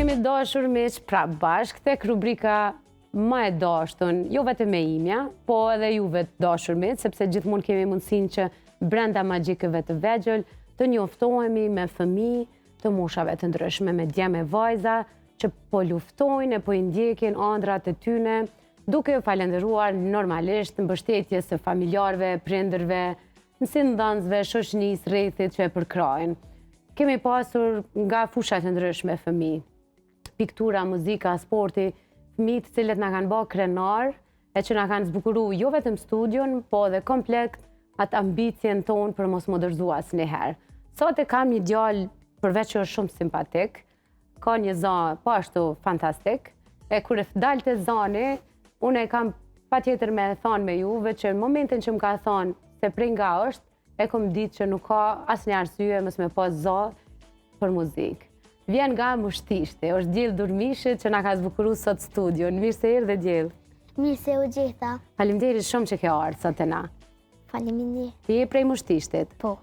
Jemi dashur miq prap bashk tek rubrika më e dashtun, jo vetëm e imja, po edhe juve të dashur miq, sepse gjithmonë kemi mundësinë që brenda magjikëve të vegjël të njoftohemi me fëmijë të moshave të ndryshme, me djem e vajza që po luftojnë e po i ndjekin ëndrat e tyne, duke u falenderuar normalisht në mbështetje së familjarëve, prindërve, mësimdhënësve, shoqënisë, rrethit që e përkrajnë. Kemi pasur nga fushat të ndryshme fëmijë, piktura, muzika, sporti, fëmijë të cilët na kanë bërë krenar e që na kanë zbukuruar jo vetëm studion, po edhe komplet atë ambicien tonë për mos më dorëzuar asnjëherë. Sot e kam një djalë përveç që është shumë simpatik, ka një zan po ashtu fantastik, e kur e dalte zani, unë e kam patjetër me thonë me juve që në momentin që më ka thonë se prej nga është, e kom ditë që nuk ka asnjë arsye mos me pas zë për muzikë. Vjen nga Mushtishti, është Diell Durmishit që na ka zbukuruar sot studion. Mirë se erdhe Diell. Mirë se u gjeta. Faleminderit shumë që ke ardhur sot te na. Faleminderit. Ti je prej Mushtishtit? Po.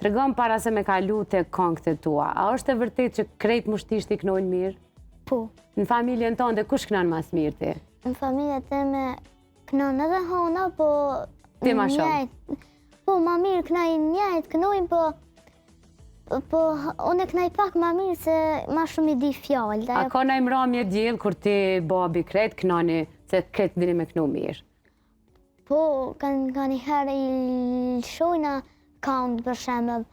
Tregon para se me kalu te këngët e tua. A është e vërtet që krejt Mushtishti kënojnë mirë? Po. Në familjen tënde kush kënon më së miri ti? Në familjen time kënon edhe hona, po Ti më shumë. Po, ma mirë kënojnë njëjtë, kënojnë, po unë kënoj pak ma mirë se ma shumë i di fjallë. A ka ndaj mramje Diell kur ti babi krejt kënoni se krejt dini me kënu mirë? Po, ka një herë i lëshojna këngë për shembull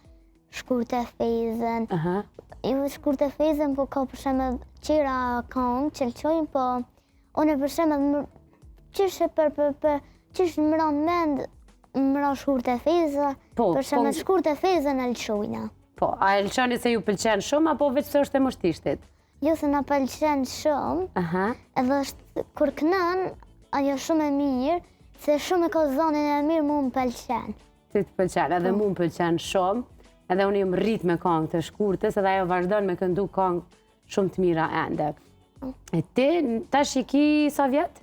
Shkurt e Fezën. Jo Shkurt e Fezën, po ka për shembull qira këngë që lëshojnë, po unë për shembull qysh më ran mend më ra Shkurt e Fezën, për shembull Shkurt e Fezën e lëshojna. Po, a e lëshoni se ju pëlqen shumë, apo veç se është e Mushtishtit? Jo, se na pëlqen shumë, edhe është kur kënon, ajo shumë e mirë, se shumë e ka zonin e mirë, mu më pëlqen. Ti të pëlqen, edhe mu më pëlqen shumë, edhe unë jam rrit me këngë të Shkurtës, edhe ajo vazhdon me këndu këngë shumë të mira ende. E ti, tash i ki sa vjet?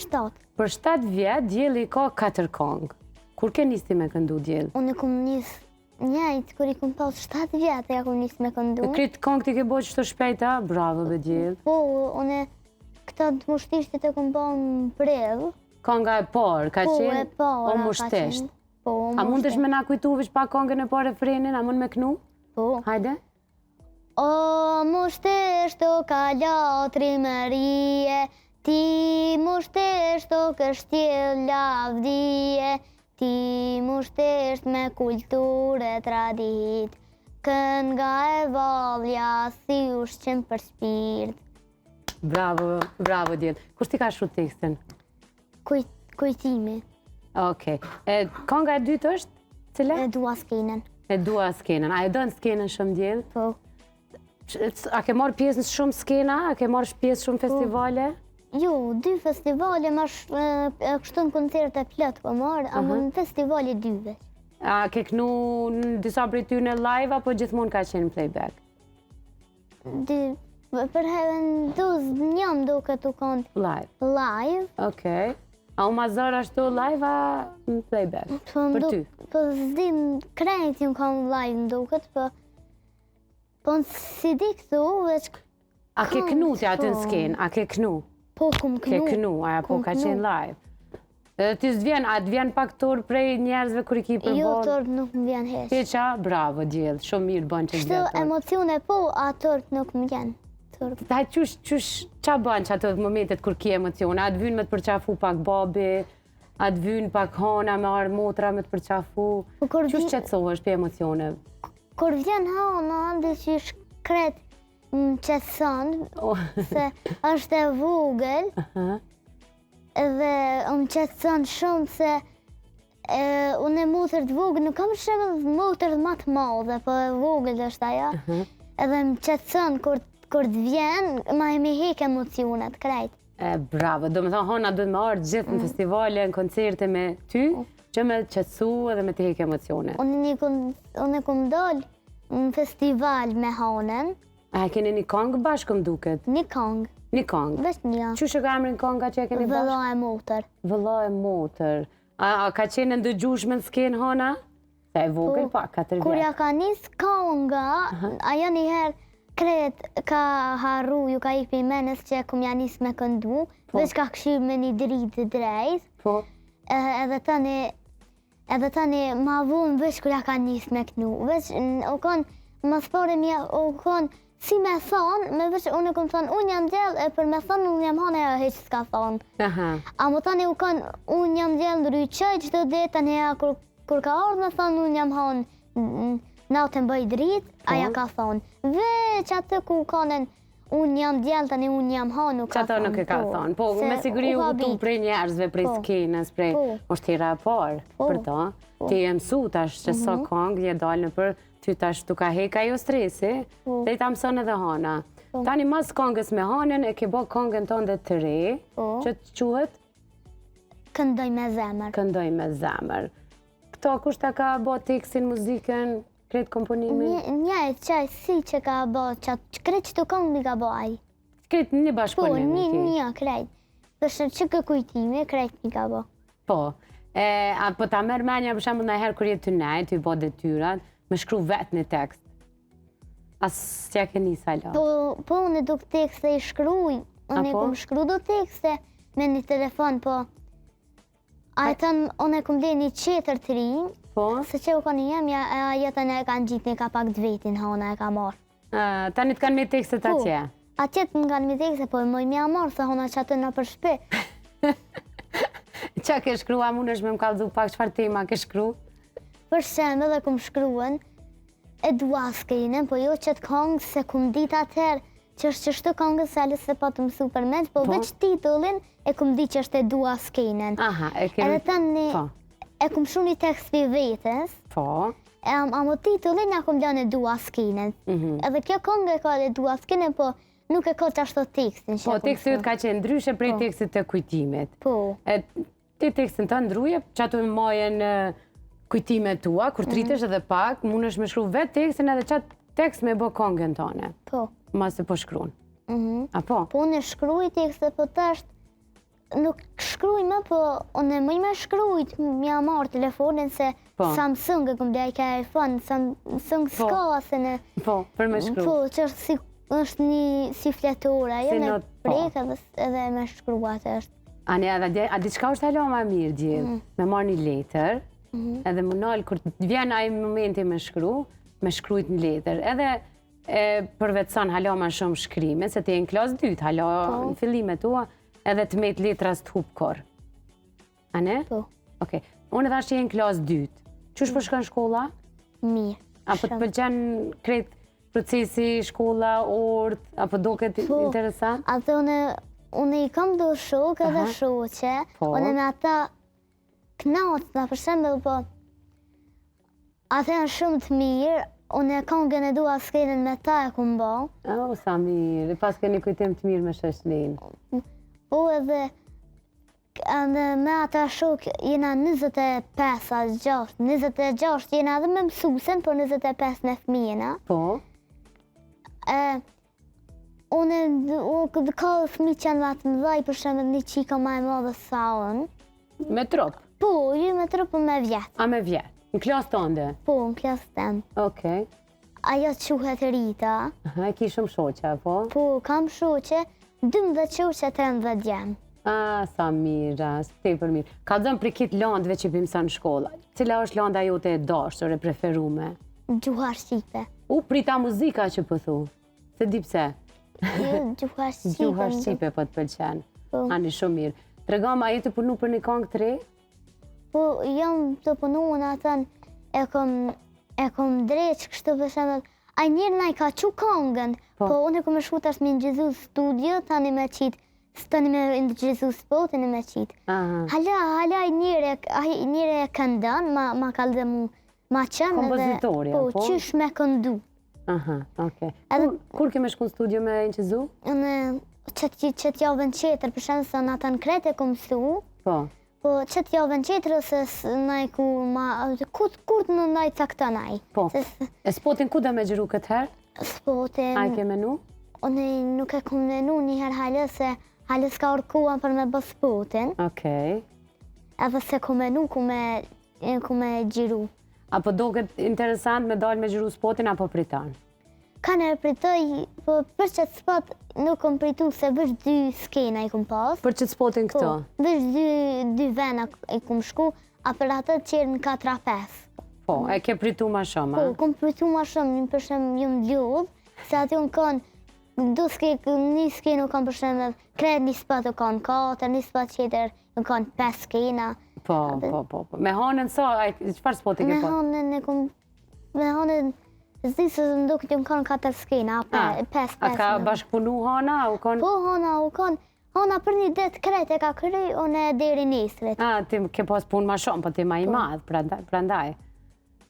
7. Për 7 vjet, Dielli ka 4 këngë. Kur ke nisi me këndu Diell? Unë kom nis njëjtë, kur i kom pas 7 vjetë, ja kom nis me këndu. Këtë këngë ti ke bërë qështu shpejta? Bravo be Diell. Po, unë këta të Mushtishtit e kom bërë në prill. Kënga e parë, ka qenë O Mushtisht. Po, O Mushtisht. A mundesh me na kujtu veç pa këngën e parë refrenin, a mund me kënu? Po. Hajde. O Mushtisht, o kalatri Marie, ti Mushtisht, o kështjell lavdije, ti Mushtisht me kulturë e tradit, kënga e vallja si ushqim për shpirt. Bravo, bravo Diell. Kush ti ka shkruar tekstin? Kujtimi. Okej. Kënga e dytë është? Cila? E dua skenën. E dua skenën. A e don skenën shumë Diell? Po. A ke marrë pjesë në shumë skena? A ke marrë pjesë shumë festivale? Jo, 2 festivale, kështu në koncerte plot po marrë, ama në festivale 2 veç. A ke kënu në disa prej tyne live, apo gjithmonë ka qenë playback? Për herën njëm duke të konë live. Okej. A u mazor ashtu live, a në playback? Për ty? Po zdim krejt jëm kam live në duket, po në si di këtu, veç... A ke kënu të atë në skenë? A ke kënu? Po, kum kënu. Ke kënu, aja po ka qenë live. Edhe ti s'vjen, a të vjen pak torë prej njerëzve kër i ki për Jo, torë nuk më vjen heq. Heqa, bravo Diell, shumë mirë bën që t'vjen torë. Kështu emocione po, a torë nuk më vjen. Ta qa bën që ato momentet kër ki emocione? A të vynë me të përqafu pak babi, a të vynë pak hana me arë motra me të përqafu? Qysh qetësohesh për emocione? Kër vjen hana, dhe që shkret më qetëson, se është e vogël, edhe më qetëson shumë se unë e motër të vogël, nuk kam shumë motër më të madhe, po e vogël është aja, edhe më qetëson kur të vjen, ma e me hek emocionet krejt. Bravo, do me thonë hona duhet me arë gjithë në festivale, në koncerte me ty, që me qetësu edhe me të hek emocionet. Unë e kom dollë në festival me hanën. A keni një këngë bashkë më duket? Një këngë. Një këngë? Vesh një. Qysh e ka emrin kënga që e keni bashkë? Vëlla e motër. Vëlla e motër. A ka qenë ndëgjushme në skenë hana? Se e vogël pa, 4 vjetë. Kur ja ka nis kënga, ajo njëherë Kret ka harru, ju ka ikë për menës që kum ja nis me këndu, veç ka këshirë me një dritë drejt. Po. Edhe tani ma vonë veç kur ja ka nis me kënu. Veç u konë më spore mja, u konë si me thonë, me veç unë kom thonë, unë jam gjellë, e për me thonë unë jam hanë e heqë s'ka thonë. A më tani u konë, unë jam gjellë në ryqaj qdo dhe tani kur ka ardhë me thonë, unë jam hanë natën bëj dritë, aja ka thonë. Veç atë ku konën, unë jam djallë, tani unë jam hanë, nuk ka thonë. Që ato nuk e ka thonë. Po, me siguri u këtu prej njerëzve, prej skenës, prej ushtira parë, për to. Ti e mësu tash që sa kongë je dalë në për, ty tash tu ka heka jo stresi, dhe i ta mësën edhe hana. Tani mas kongës me hanën, e ke bo kongën tonë dhe të re, që të quhet? Këndoj me zemër. Këndoj me zemër. Këto, kushta ka bo tekstin, muzikën, kretë komponimin? Një e qaj si që ka bo, që kretë që të kongë mi ka bo aj. Kretë një bashkëpunimi? Po, një kretë. Përshë që kë kujtimi, kretë mi ka bo. Po, po ta merë menja për shemë nëherë kër jetë të nejtë, të i bo detyrat, me shkru vetë një tekst. Asë që ke njësa lo? Po, unë duk tekste i shkruj. Unë e kom shkru do tekste me një telefon, po. A e tënë, unë e kom dhe një qetër të rinjë, se që u ka një jemja, a jetën e kanë gjitë një ka pak dvetin, hona e ka marë. Tani të kanë me tekstet atje? Atje të më kanë me tekste, po moj mja marë, se hona që atë në për shpe. Qa ke shkru, a mund është me më kalëzu pak qëfar tema ke shkru? Për shemë edhe kom shkruen, e dua skejnën, po jo që të kongë se kom dit atëherë, që është që shtë kongës se se pa të mësu për mend, po veç titullin e kom di që është e dua skejnën. Edhe tani e kom shru një tekst për vetës, a më titullin e kom lënë e dua skejnën. Edhe kjo kongë e ka e dua skejnën, po nuk e ka që ashtë të tekstin. Po, tekstin ju ka qenë ndryshe prej tekstit të kujtimit. Po. Ti tekstin të ndruje, që ato e majen kujtime tua, kur tritesh edhe pak, mund është me shkru vetë tekstin edhe qatë tekst me bo kongën tone. Po. Ma se po shkruun. A po? Po, unë e shkruj tekstet, po të është, nuk shkruj me, po unë e mëj me shkrujt, mja marë telefonin se Samsung e këmë dhe i ka iPhone, Samsung s'ka se në... Po, për me shkru. Po, që është një si fletore, jo me prek edhe me shkru atë është. A diçka është halo ma mirë gjithë, me marë një letër, edhe më nalë, kur vjen ajë momenti me shkrujt një letër, edhe përvetëson halo ma shumë shkrime, se ti e në klasë dytë, halo në fillimet tua, edhe të metë letras të hupë korë. A ne? Po. Oke. Unë edhe ashtë që e në klasë dytë. Qështë për shkën shkolla? Mirë. Apo të pëlqen kretë procesi, shkolla, orët, apo do këtë interesant? Atë unë i kam do shokë edhe shoqe, unë me ata knatë, da për shembull, po atë janë shumë të mirë, unë e kongën e dua skenën me ta e kumë bo. O, sa mirë, pas keni kujtim të mirë me shoqërinë. Po edhe me ata shokë jena 26 jena edhe me mësusen, po 25 në fëmijena. Po? Unë ka fëmi që janë matë më dhaj, për shemë një qika ma e madhe sa unë. Me trup? Po, ju me trup me vjetë. A me vjetë? Në klasë tënde? Po, në klasë temë. Okej. Ajo quhet Rita. E ki shumë shoqe, po? Po, kam shoqe, 12 shoqe, 13 djemë. Sa mira, te për mirë. Ka dhëmë për kitë landëve që pëmësa në shkolla. Cila është landa jote e dashur, e preferume? Gjuha Shqipe. Prita muzika që pëthu. Se di pse? Gjuha Shqipe. Gjuha Shqipe po të pëlqen. Ani shumë mirë. Tregama, a jetë punu për një kongë të re? Po, jam të punu në atën e kom dreqë kështu për shemë. A njërë na i ka që kongën, po unë e kom e shku tash me në studio, tani me qitë. Stani me në gjithu spotin e me qitë. Hala njëre e këndan, ma kalë dhe mu ma qënë. Kompozitorja, po? Po, qysh me këndu. Aha, okej. Kur keme shku në studio me në qëzu? Në qëtë javën qetër, për shemë se në atë në kretë e kom su. Po? Po, qëtë javën qetër, ose naj ku ma... Kur në naj cakta naj. Po, e spotin ku dhe me gjëru këtë herë? Spotin... A i ke menu? Unë nuk e kom menu njëherë halës se halës ka orkuan për me bë spotin. Okej. Edhe se ku menu ku me gjiru. Apo do këtë interesant me dalë me gjiru spotin apo pritan? Kanë pritoj, po për çet spot nuk kom pritu se veç 2 skena i kom pas. Për që të spotin këto? Veç 2 vena i kom shku, a për atë qenë 4-5. Po, e ke pritu ma shumë, Po, a? kom pritu ma shumë, një përshem jëmë ljudh, se aty unë kanë, një skenë u kanë përshem, kret një spot u kanë 4, një spot qeter u kanë 5 skena. Po. Me hanën sa, qëfar spoti ke Me po? hanën e kom, me hanën, zdi se më duke të më kanë 4 skena, 5. A ka bashkëpunu hana? Po, hana për një det kret e ka kry, unë e deri nesrit. Ti ke pas punë ma shumë, po ti ma i madhë, prandaj.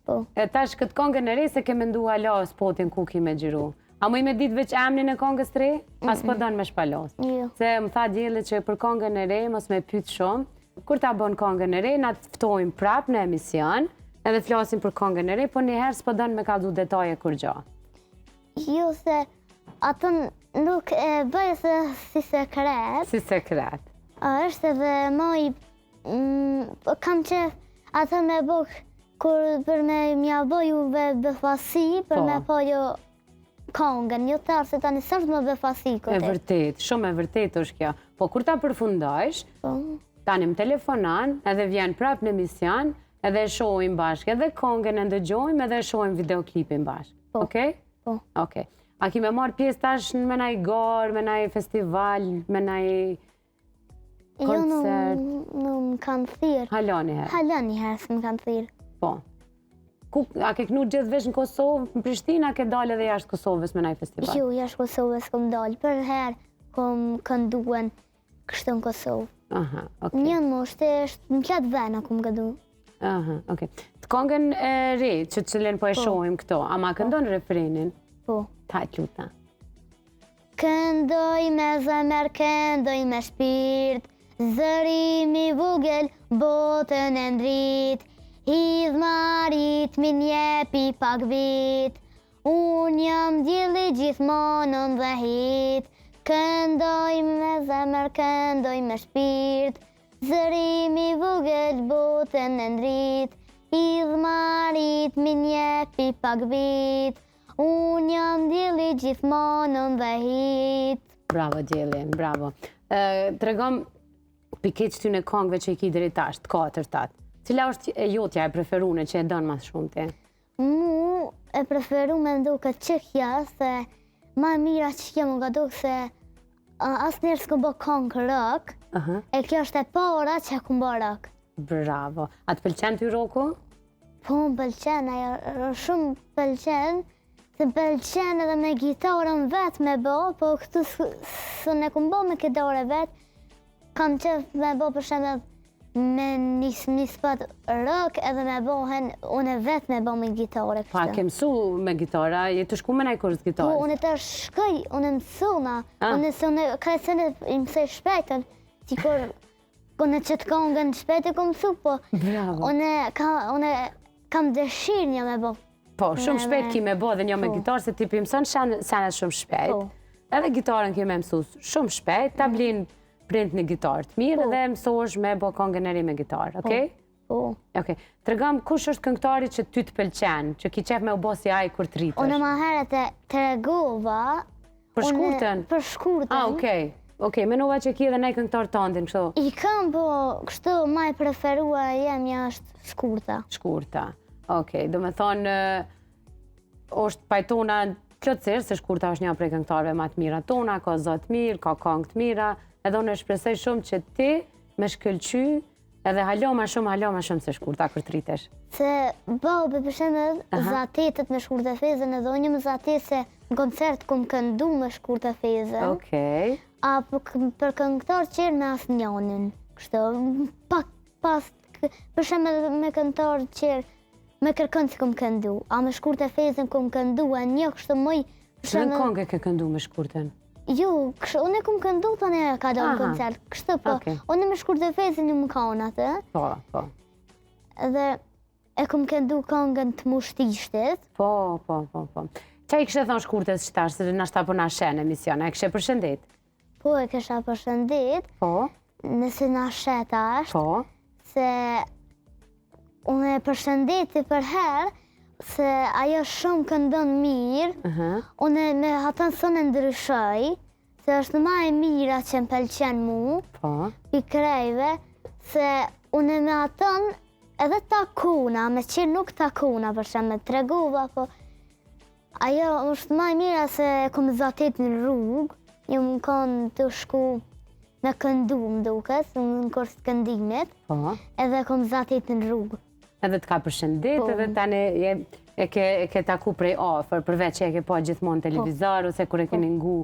Po. E tash këtë kongën e re se ke mendu hala spotin ku ki me gjiru. A mu i me ditë veç emnin e kongës të re? As po donë me shpalos. Jo. Se më tha Gjeli që për kongën e re mos me pytë shumë. Kur ta bon kongën e re, na të ftojmë prap në emision, edhe flasim për kongën e re, po njëherë s'po donë me ka du detaje kur gjo. Jo, se atën nuk e bëjë se si sekret. Si sekret. Është edhe moj, kam qef atë me bëk, kur për me mja bëju befasi, për me pojo kongën, jo tarë se tani sështë më befasi E kote. vërtet, shumë e vërtet është kjo. Po kur ta përfundojsh, tani më telefonan, edhe vjen prap në emision, edhe e shohim bashkë, edhe kongën e ndëgjojmë, edhe e shohim videoklipin bashkë. Po. Okej? Po. Okej. A ki me marrë pjesë tash me naj garë, me naj festival, me naj koncert? Jo, nuk më kanë thirë. Halani herë. Hala një herë së më kanë thirë. Po. A ke knu gjithë vesh në Kosovë, në Prishtinë, a ke dalë edhe jashtë Kosovës me naj festival? Jo, jashtë Kosovës kom dalë. Për herë kom kënduen kështë në Kosovë. Aha, okej. Njën më është në qatë vena kom këndu. Aha, okej. Të kongën e re, që qëllen po e shohim këto, a ma këndon refrenin? Po. Ta luta. Këndoj me zemër, këndoj me shpirt, zërimi vogël, botën e ndrit, hidh marit, min jepi pak vit, unë jam djeli gjithmonën dhe hit, këndoj me zemër, këndoj me shpirt, zërimi vogël, botën e ndrit, hidh marit, min jepi pak vit, unë jam djeli gjithmonën dhe hit. Bravo, Gjeli, bravo. Tregom piket që ty në kongëve që i ki deri tash, të 4-tat. Cila është e jotja e preferune që e donë mas shumë ti? Mu e preferu me nduke qëkja, se ma mira që kja më nga duke se asë njerë s'kom bë kongë rock, e kjo është e para që e kom bë rock. Bravo. A të pëlqen ty roku? Po më pëlqen, ajo shumë pëlqen, se pëlqen edhe me gitarën vetë me bë, po këtu së ne kom bë me gitarë vetë, kam qef me bë për shembull me një spot rock edhe me bëhen unë vetë me bë me gitarë kështë. Pa, ke mësu me gitara, je të shku me naj kurs Po, gitarës? unë të shkoj, unë mësuna, unë kajsene i mësej shpejtën, si kur unë që të kongën shpejtë kom mësu, po Bravo. unë kam dëshirë një me bë. Po, shumë shpejt ki me bo dhe një me gitarë, se ti pi mëson senet shumë shpejt. Po. Edhe gitarën ki me mësu shumë shpejt, ta blin print një gitarë të mirë dhe mësosh me bo kongën e ri me gitarë, okej? Po. Okej. Tregom, kush është këngëtari që ty të pëlqen, që ki qef me u bo si aj kur të rritësh? Unë ma herët e të regova. Për shkurtën? Për shkurtën. Okej. Okej, menova që ki edhe nej këngëtar të andin, kështu I kam, po kështu ma e preferua jemja është shkurta. shkurta. Okej, do me thonë, është pajtona plotësisht, se shkurta është një prej këngëtarëve më të mira tona, ka zot mirë, ka këngë të mira, edhe unë e shpresoj shumë që ti me shkëlqy edhe halo ma shumë se shkurta kur të rritesh. Se babi për shembull zatetet me shkurtë fezën edhe unë më zatet se në koncert kom këndu me shkurtë fezën. Okej. Apo për këngëtar qërë me asë njonin. Kështu, pas, për shembull me këngëtar qërë me kërkën që kom këndu. A me shkurtë fezën kom këndu e një kështu mëj. Që në kongë e ke këndu me shkurtën? Jo, unë e kom këndu të ne ka do në koncert. Kështu po, unë me shkurtë fezën një më kanë atë. Po. Edhe e kom këndu kongën të mushtishtit. Po. Qa i kështë thonë shkurtës qëtash, se në ashta po në shenë emisione, e kështë përshëndet? Po, e kësha përshëndet. Po. Nëse në shetash. Po. Se unë e përshëndeti për herë, se ajo shumë këndon mirë, unë me hatën së në ndryshoj, se është ma e mira që më pëlqen mu, i krejve, se unë me hatën edhe takuna, me qenë nuk takuna, për shemë me treguva, po ajo është ma e mira se kom zatit në rrugë, ju më konë të shku me këndu më dukes, në kurs të këndimit, edhe kom zatit në rrugë. Edhe të ka përshëndet, edhe tani e ke taku prej ofër, përveç që e ke po gjithmonë televizor, ose kur e keni ngu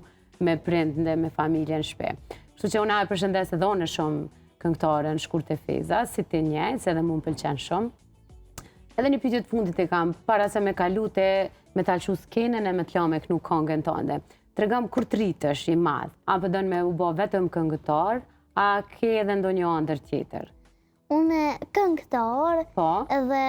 me prind dhe me familje në shpe. Kështu që una e përshëndes edhe unë shumë këngëtare në Shkurt e Feza, si ti njejt, se edhe mu më pëlqen shumë. Edhe një pyetje të fundit e kam, para se me kalute me talëshu skenën e me t'la me knu kongën tënde. Tregam kur të rritësh i madh, apo do me u bo vetëm këngëtar, a ke edhe ndonjë ëndër tjetër? Unë këngëtar edhe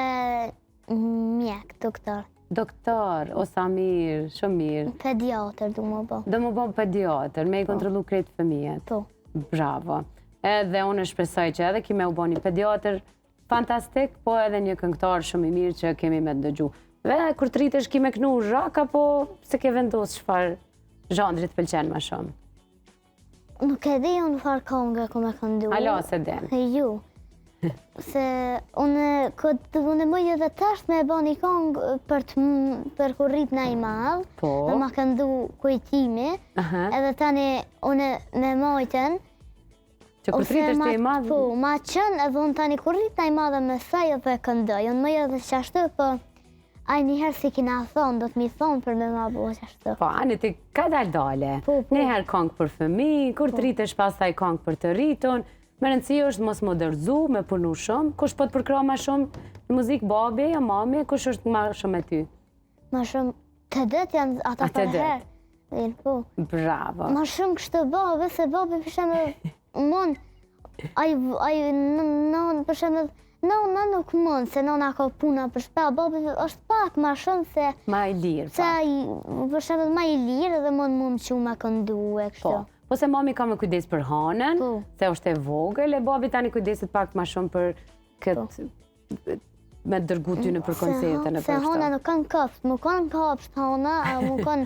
mjek, doktor. Doktor, o sa mirë, shumë mirë. Pediatër du më bo. Do më bo pediatër, me i kontrolu krejt fëmijet. Po. Bravo. Edhe unë shpresoj që edhe kime u bo një pediatër fantastik, po edhe një këngëtar shumë i mirë që kemi me të dëgju. Dhe kur të rritësh kime knu rock, apo se ke vendosë çfarë zhandrit pëlqen më shumë? Nuk e di unë farë kongë ku me këndu. Alo, se den. Ju. Se unë mëj edhe tash me bo një kongë për kur rrit në i madhë, dhe ma këndu kujtimi, edhe tani unë me mojten, që kur të rritësh të i madhë? Po, ma qënë edhe unë tani kur rrit në i madhë me saj edhe këndoj, unë mëj edhe qashtu, po aj njëherë si kina thonë, do të mi thonë për me ma bo qashtu. Po, ani ti ka dale. Njëherë kongë për fëmi, kur të rritësh pas taj kongë për të rritun, me rëndësi është mos modërzu, me punu shumë. Kush po të përkra ma shumë në muzikë, babi, a mami, kush është ma shumë e ty? Ma shumë të dëtë janë ata për herë. Bravo. Ma shumë kështë babi, se babi për shemë mund, për shemë nona nuk mund, se nona ka puna për shpa, babi është pak ma shumë se... Ma i lirë, pa. Për shemë ma i lirë dhe mund që ma këndu e kështë. Po se mami ka me kujdes për hanën, se është e vogël, e babi tani kujdesit pak ma shumë për këtë me dërgu ty në për koncertën e për Se hana nuk kanë këpsht, mu kanë këpsht hana, mu kanë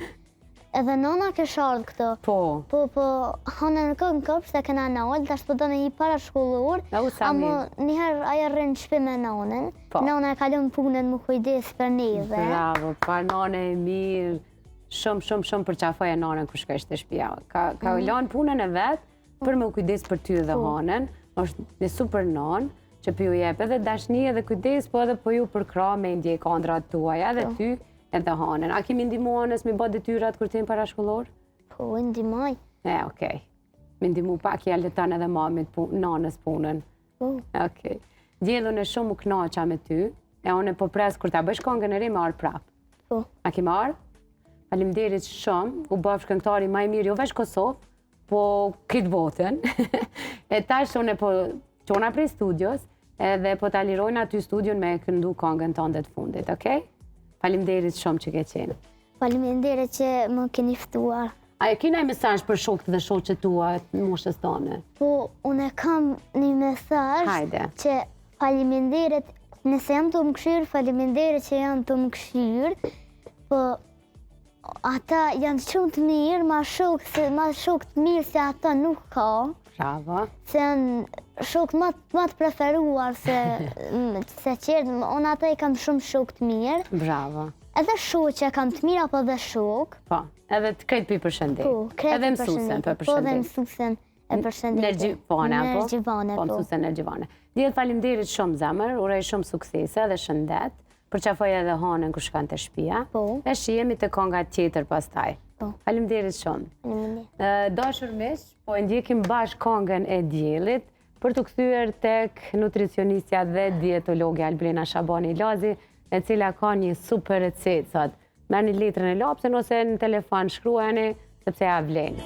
edhe nona ke shardë këto. Po, hana nuk kanë këpsht e këna nalë, tash po do në i para shkullur, amo njëherë aja rrinë shpi me nonën, nona e kalon punën mu kujdes për neve. Bravo, pa nona e mirë. Shumë për qafoj e nanën kër shkësht të shpia. Ka lanë punën e vetë për me u kujdes për ty dhe hanën. është një super nanë që për ju jep edhe dashni edhe kujdes, po edhe po ju përkra me ndje kondrat tuaja edhe ty edhe hanën. A kemi ndimu anës me bë detyrat kur t'jem parashkollor? Po, ndimaj. Okej. Me ndimu pak i aletan edhe mamit nanës punën. Po. Okej. Djedhën e shumë u knaqa me ty, e one po pres kur ta bësh kongën e ri me arë prap. Po. A ke marë? Faleminderit shumë, u bëfsh këngëtari më i mirë, jo veç Kosovë, po këtë botën. E tash unë po qona prej studios, edhe po ta lirojnë aty studion me këndu kongën tënde të fundit, okej? Faleminderit shumë që ke qenë. Faleminderit që më keni ftuar. A e kena një mesazh për shokët dhe shoqet tua të moshës tone? Po, unë kam një mesazh që faleminderit nëse jam të më këshirë, faleminderit që jam të më këshirë, po ata janë shumë të mirë, ma shokë të mirë se ata nuk ka. Bravo. Se janë shokë ma të preferuar se qërë, unë ata i kam shumë shokë të mirë. Bravo. Edhe shokë që kam të mirë, apo dhe shokë. Po, edhe të krejt për i përshëndet. Po, krejt për përshëndet. Po, edhe mësusen e përshëndet. Nergjivane, po? Nergjivane, po. Po, mësusen Nergjivane. Djetë faleminderit shumë zemër, urej shumë suksese dhe shëndet. Përqafoj edhe hanën kur shkan të shpia. Po. E shihemi të konga tjetër pas taj. Po. Faleminderit shumë. Faleminderit. Dashur miq, po e ndjekim bashkë kongën e diellit për të kthyer tek nutricionistja dhe dietologja Albrena Shabani Lazi, e cila ka një super recetë sot. Merrni letrën e lapsën ose në telefon shkruani sepse ja vlen.